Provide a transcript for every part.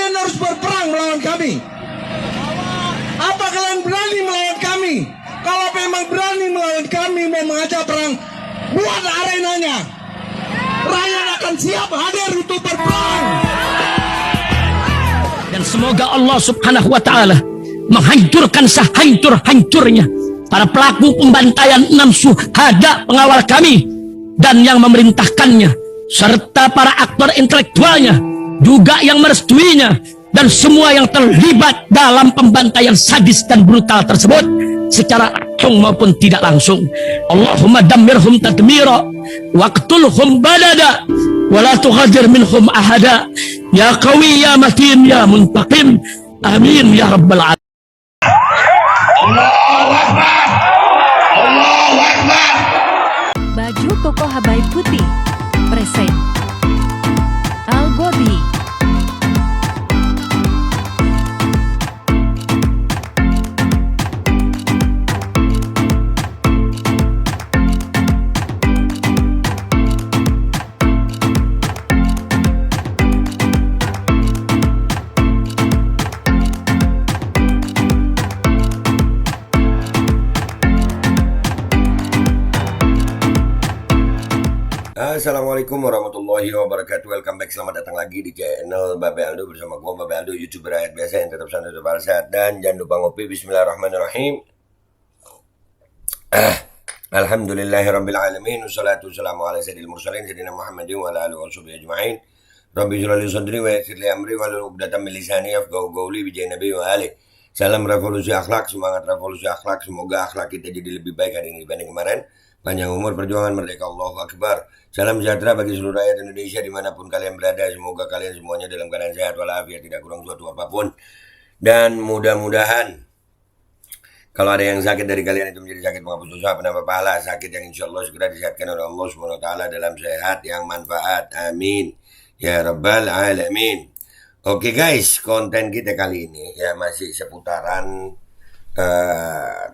kalian harus berperang melawan kami? Apa kalian berani melawan kami? Kalau memang berani melawan kami mau mengajak perang, buat arenanya. Rakyat akan siap hadir untuk berperang. Dan semoga Allah Subhanahu wa ta'ala menghancurkan sehancur-hancurnya para pelaku pembantaian 6 syuhada pengawal kami dan yang memerintahkannya, serta para aktor intelektualnya juga yang merestuinya, dan semua yang terlibat dalam pembantaian sadis dan brutal tersebut secara langsung maupun tidak langsung. Allahumma dammirhum tadmira waqtulhum badada wala tughadir minhum ahada ya qawi ya matin ya muntaqim amin ya rabbal alamin. Allahu Akbar. Allahu Akbar. Baju koko Habaib putih present Al-Godi. Assalamualaikum warahmatullahi wabarakatuh. Welcome back, selamat datang lagi di channel Babe Aldo bersama gua Babe Aldo, YouTuber rakyat biasa yang tetap santai, tetap sehat, dan jangan lupa ngopi. Bismillahirrahmanirrahim. Alhamdulillahirabbil alamin, wassalatu wassalamu ala sayyidil mursalin sayyidina Muhammadin wa ala alihi washabihi ajma'in. Rabbi shrah li sadri wa yassir li amri wahlul 'uqdatam min lisani yafqahu qawli bi nabi wa ali. Salam revolusi akhlak, semangat revolusi akhlak. Semoga akhlak kita jadi lebih baik hari ini dibanding kemarin. Panjang umur, perjuangan, merdeka, Allahu Akbar. Salam sejahtera bagi seluruh rakyat Indonesia dimanapun kalian berada. Semoga kalian semuanya dalam keadaan sehat walafiat, tidak kurang suatu apapun. Dan mudah-mudahan kalau ada yang sakit dari kalian itu menjadi sakit menghapus dosa, penambah pahala, sakit yang insya Allah segera disehatkan oleh Allah SWT dalam sehat yang manfaat. Amin ya rabbal alamin. Oke guys, konten kita kali ini ya masih seputaran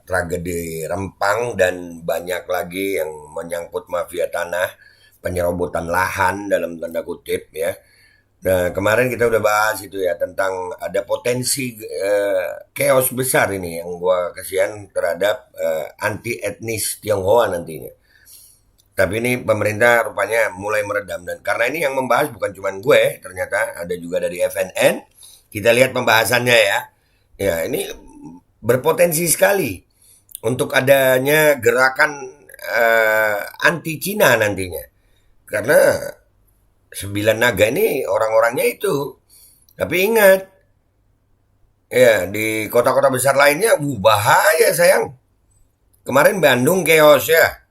tragedi Rempang dan banyak lagi yang menyangkut mafia tanah, penyerobotan lahan dalam tanda kutip ya. Nah, kemarin kita udah bahas itu ya tentang ada potensi chaos besar ini yang gua kasihan terhadap anti etnis Tionghoa nantinya. Tapi ini pemerintah rupanya mulai meredam, dan karena ini yang membahas bukan cuma gue, ternyata ada juga dari FNN. Kita lihat pembahasannya ya. Ya, ini berpotensi sekali untuk adanya gerakan anti Cina nantinya. Karena 9 naga ini orang-orangnya itu. Tapi ingat, ya di kota-kota besar lainnya bahaya sayang. Kemarin Bandung chaos ya.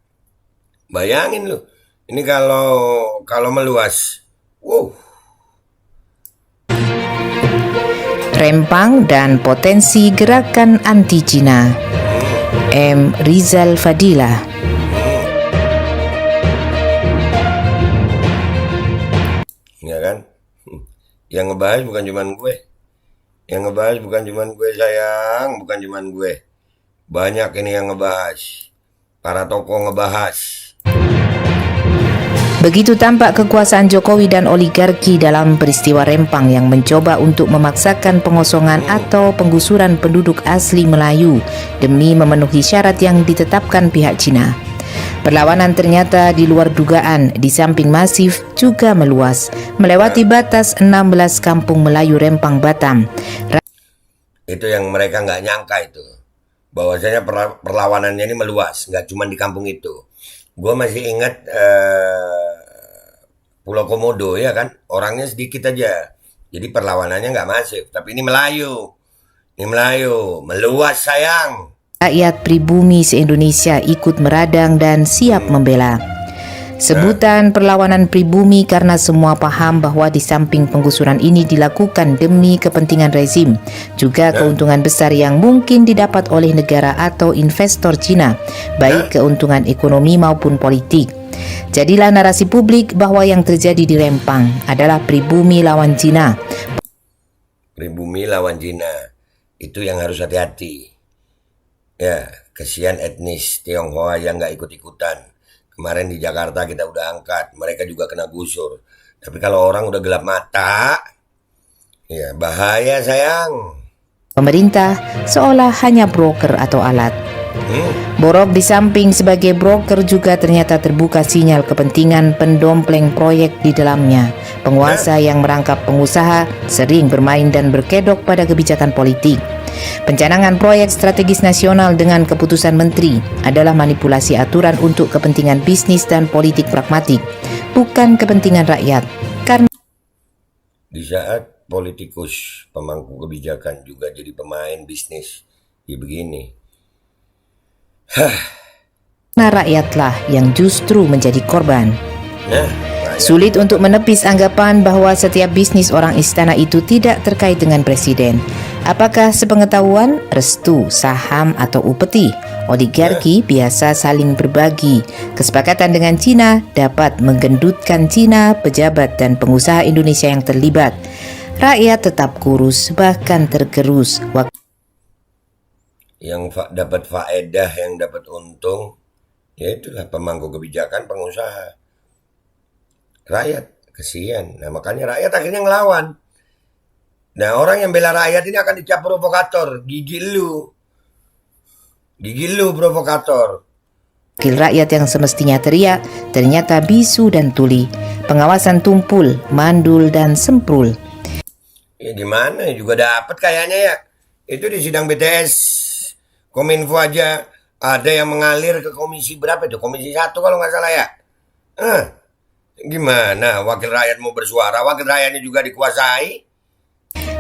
Bayangin lu. Ini kalau meluas. Wow. Rempang dan potensi gerakan anti-Cina. M. Rizal Fadila. Ya kan? Yang ngebahas bukan cuman gue. Yang ngebahas bukan cuman gue sayang, bukan cuman gue. Banyak ini yang ngebahas. Para tokoh ngebahas. Begitu tampak kekuasaan Jokowi dan oligarki dalam peristiwa Rempang yang mencoba untuk memaksakan pengosongan atau penggusuran penduduk asli Melayu demi memenuhi syarat yang ditetapkan pihak Cina. Perlawanan ternyata di luar dugaan, di samping masif juga meluas, melewati batas 16 kampung Melayu Rempang Batam. Itu yang mereka nggak nyangka itu. Bahwasanya perlawanannya ini meluas, nggak cuma di kampung itu. Gue masih ingat Pulau Komodo ya kan, orangnya sedikit aja, jadi perlawanannya nggak masif. Tapi ini Melayu, meluas sayang. Rakyat pribumi se-Indonesia ikut meradang dan siap membela. Sebutan perlawanan pribumi karena semua paham bahwa di samping penggusuran ini dilakukan demi kepentingan rezim, juga keuntungan besar yang mungkin didapat oleh negara atau investor Cina, baik keuntungan ekonomi maupun politik. Jadilah narasi publik bahwa yang terjadi di Rempang adalah pribumi lawan Cina. Pribumi lawan Cina, itu yang harus hati-hati. Ya, kesian etnis Tionghoa yang nggak ikut-ikutan. Kemarin di Jakarta kita udah angkat, mereka juga kena gusur. Tapi kalau orang udah gelap mata, Ya, bahaya sayang. Pemerintah seolah hanya broker atau alat. Borok di samping sebagai broker juga ternyata terbuka sinyal kepentingan pendompleng proyek di dalamnya. Penguasa yang merangkap pengusaha sering bermain dan berkedok pada kebijakan politik. Pencanangan proyek strategis nasional dengan keputusan menteri adalah manipulasi aturan untuk kepentingan bisnis dan politik pragmatik, bukan kepentingan rakyat. Karena Di saat politikus, pemangku kebijakan juga jadi pemain bisnis, ya begini. rakyatlah yang justru menjadi korban. Nah, Sulit untuk menepis anggapan bahwa setiap bisnis orang istana itu tidak terkait dengan presiden. Apakah sepengetahuan, restu, saham, atau upeti? Oligarki biasa saling berbagi. Kesepakatan dengan Cina dapat menggendutkan Cina, pejabat dan pengusaha Indonesia yang terlibat. Rakyat tetap kurus, bahkan tergerus. yang dapat faedah, yang dapat untung, ya itulah pemangku kebijakan, pengusaha. Rakyat kesian. Nah, makanya rakyat akhirnya ngelawan. Nah, orang yang bela rakyat ini akan dicap provokator. Gigi lu provokator. Wakil rakyat yang semestinya teriak, ternyata bisu dan tuli. Pengawasan tumpul, mandul, dan semprul. Ya gimana juga dapat kayaknya ya. Itu di sidang BTS Kominfo aja ada yang mengalir ke komisi berapa itu? Komisi 1 kalau nggak salah ya. Gimana wakil rakyat mau bersuara? Wakil rakyatnya juga dikuasai.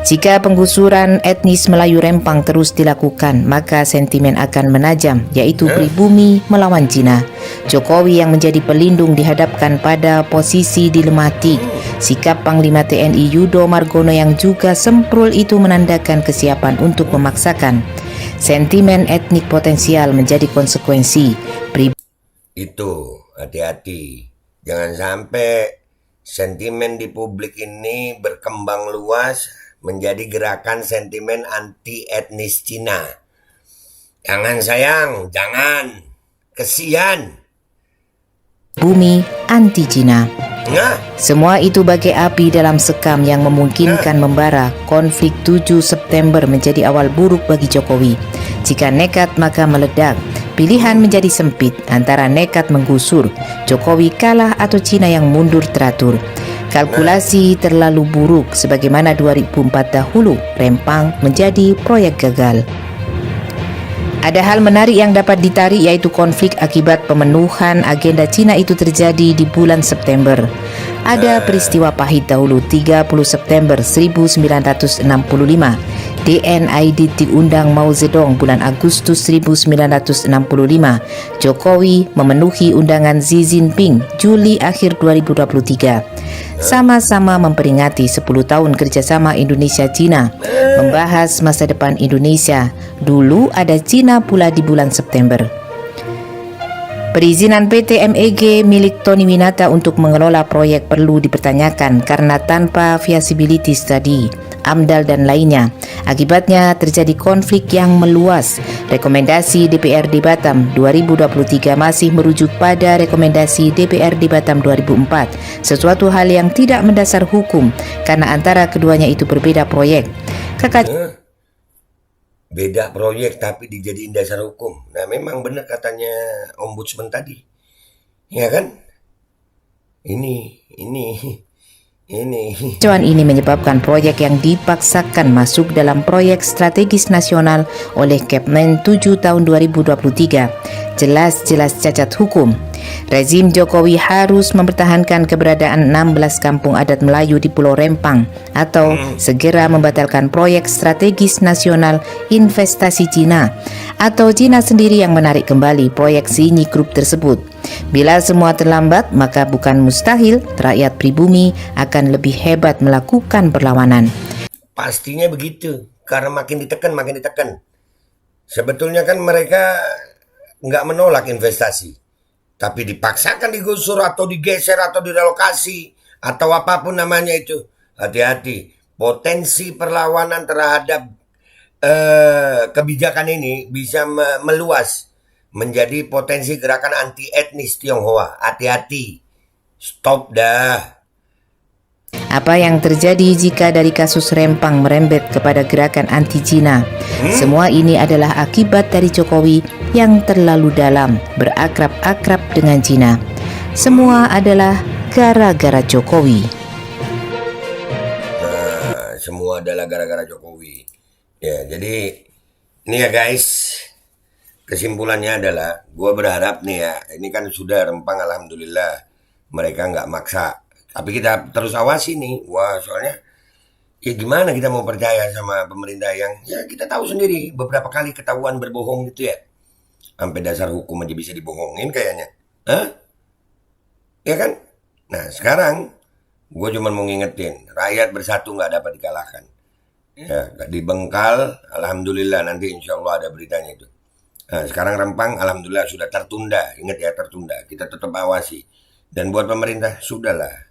Jika penggusuran etnis Melayu Rempang terus dilakukan, maka sentimen akan menajam, yaitu pribumi melawan Cina. Jokowi yang menjadi pelindung dihadapkan pada posisi dilematik. Sikap Panglima TNI Yudo Margono yang juga semprul itu menandakan kesiapan untuk memaksakan. Sentimen etnik potensial menjadi konsekuensi. Itu hati-hati. Jangan sampai sentimen di publik ini berkembang luas menjadi gerakan sentimen anti etnis Cina. Jangan sayang, jangan. Kesian. Bumi anti Cina. Nah, Semua itu bagai api dalam sekam yang memungkinkan membara. Konflik 7 September menjadi awal buruk bagi Jokowi. Jika nekat maka meledak. Pilihan menjadi sempit antara nekat menggusur, Jokowi kalah atau Cina yang mundur teratur. Kalkulasi terlalu buruk sebagaimana 2004 dahulu, Rempang menjadi proyek gagal. Ada hal menarik yang dapat ditarik, yaitu konflik akibat pemenuhan agenda Cina itu terjadi di bulan September. Ada peristiwa pahit dahulu 30 September 1965. DNID diundang Mao Zedong bulan Agustus 1965. Jokowi memenuhi undangan Xi Jinping Juli akhir 2023. Sama-sama memperingati 10 tahun kerjasama Indonesia-Cina, membahas masa depan Indonesia. Dulu ada Cina pula di bulan September. Perizinan PT MEG milik Tony Winata untuk mengelola proyek perlu dipertanyakan karena tanpa feasibility study, AMDAL dan lainnya. Akibatnya terjadi konflik yang meluas. Rekomendasi DPRD Batam 2023 masih merujuk pada rekomendasi DPRD Batam 2004, sesuatu hal yang tidak mendasar hukum karena antara keduanya itu berbeda proyek. beda proyek tapi dijadiin dasar hukum. Nah, memang benar katanya Ombudsman tadi. Ya kan? Ini. Kekacauan ini menyebabkan proyek yang dipaksakan masuk dalam proyek strategis nasional oleh Kepmen 7 tahun 2023. Jelas-jelas cacat hukum. Rezim Jokowi harus mempertahankan keberadaan 16 kampung adat Melayu di Pulau Rempang atau segera membatalkan proyek strategis nasional investasi Cina, atau Cina sendiri yang menarik kembali proyek Xinyi Group tersebut. Bila semua terlambat, maka bukan mustahil rakyat pribumi akan lebih hebat melakukan perlawanan. Pastinya begitu, karena makin ditekan. Sebetulnya kan mereka nggak menolak investasi, tapi dipaksakan digusur atau digeser atau direlokasi atau apapun namanya itu. Hati-hati, potensi perlawanan terhadap kebijakan ini bisa meluas menjadi potensi gerakan anti etnis Tionghoa. Hati-hati, stop dah. Apa yang terjadi jika dari kasus Rempang merembet kepada gerakan anti Cina? Semua ini adalah akibat dari Jokowi yang terlalu dalam berakrab-akrab dengan Cina. Semua adalah gara-gara Jokowi. Nah, semua adalah gara-gara Jokowi. Ya, jadi ini ya guys, kesimpulannya adalah gue berharap nih ya, ini kan sudah Rempang alhamdulillah mereka nggak maksa. Tapi kita terus awasi nih, soalnya ya gimana kita mau percaya sama pemerintah yang ya kita tahu sendiri beberapa kali ketahuan berbohong gitu ya. Sampai dasar hukum aja bisa dibohongin kayaknya. Hah? Ya kan? Nah sekarang gue cuma mau ngingetin, rakyat bersatu nggak dapat dikalahkan. Ya, dibengkal, alhamdulillah nanti insya Allah ada beritanya itu. Nah, sekarang Rempang alhamdulillah sudah tertunda, ingat ya tertunda. Kita tetap awasi. Dan buat pemerintah sudahlah.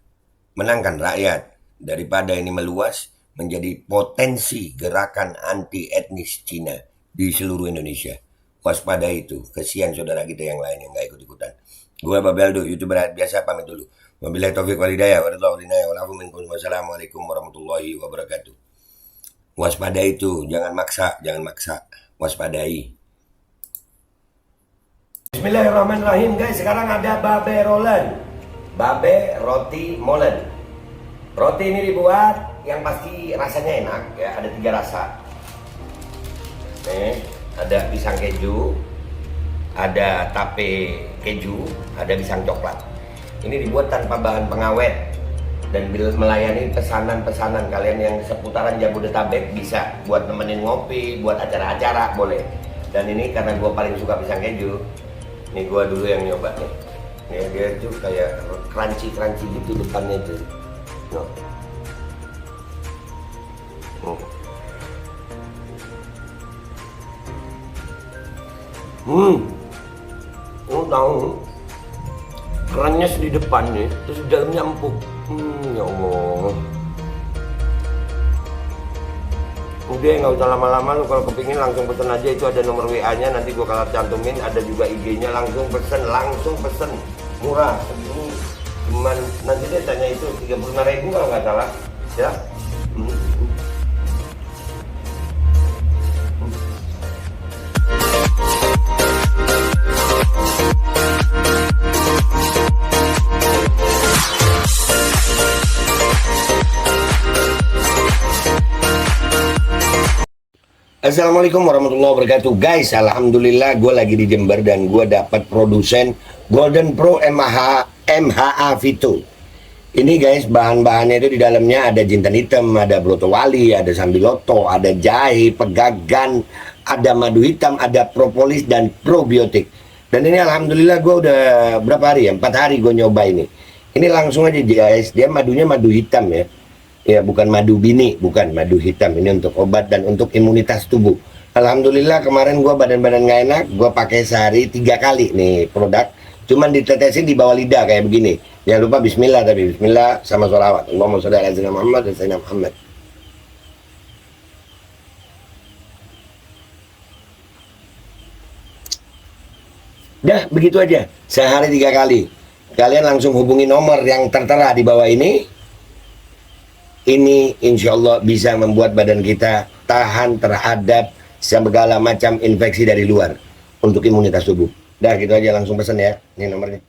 Menangkan rakyat daripada ini meluas menjadi potensi gerakan anti etnis Cina di seluruh Indonesia. Waspada itu, kesian saudara kita yang lain yang gak ikut-ikutan. Gue Babeldo, YouTuber biasa pamit dulu. Wabillahi taufiq walhidayah, wassalamualaikum warahmatullahi wabarakatuh. Waspada itu, jangan maksa, waspadai. Bismillahirrahmanirrahim guys, sekarang ada babe rolen. Babe roti molen. Roti ini dibuat yang pasti rasanya enak ya, ada 3 rasa. Nih, ada pisang keju, ada tape keju, ada pisang coklat. Ini dibuat tanpa bahan pengawet dan melayani pesanan-pesanan kalian yang seputaran Jabodetabek bisa buat nemenin ngopi, buat acara-acara boleh. Dan ini karena gue paling suka pisang keju, ini gue dulu yang nyoba nih. Ya, dia tuh kayak crunchy gitu depannya tuh. No. Tahu kerennya di depannya, terus di dalamnya empuk. Ya Allah. Udah nggak usah lama-lama, lu kalau kepingin langsung pesen aja, itu ada nomor WA-nya, nanti gua kalau cantumin, ada juga IG-nya, langsung pesen, murah. Ini cuman nanti dia tanya itu 35.000 kalau nggak salah, ya. Assalamualaikum warahmatullahi wabarakatuh. Guys, alhamdulillah gue lagi di Jember dan gue dapat produsen Golden Pro MHA Vito. Ini guys, bahan-bahannya itu di dalamnya ada jintan hitam, ada broto wali, ada sambiloto, ada jahe, pegagan, ada madu hitam, ada propolis dan probiotik. Dan ini alhamdulillah gue udah berapa hari ya? 4 hari gue nyoba ini. Ini langsung aja guys, dia madunya madu hitam ya. Ya bukan madu bini, bukan madu hitam. Ini untuk obat dan untuk imunitas tubuh. Alhamdulillah kemarin gue badan-badan gak enak, gue pakai sehari 3 kali nih produk. Cuman ditetesin di bawah lidah kayak begini. Jangan lupa bismillah, tapi bismillah sama sholawat. Allahumma sholli ala sayyidina Muhammad dan sayyidina Muhammad. Dah begitu aja, sehari 3 kali. Kalian langsung hubungi nomor yang tertera di bawah ini. Ini insya Allah bisa membuat badan kita tahan terhadap segala macam infeksi dari luar untuk imunitas tubuh. Dah gitu aja, langsung pesan ya, ini nomornya.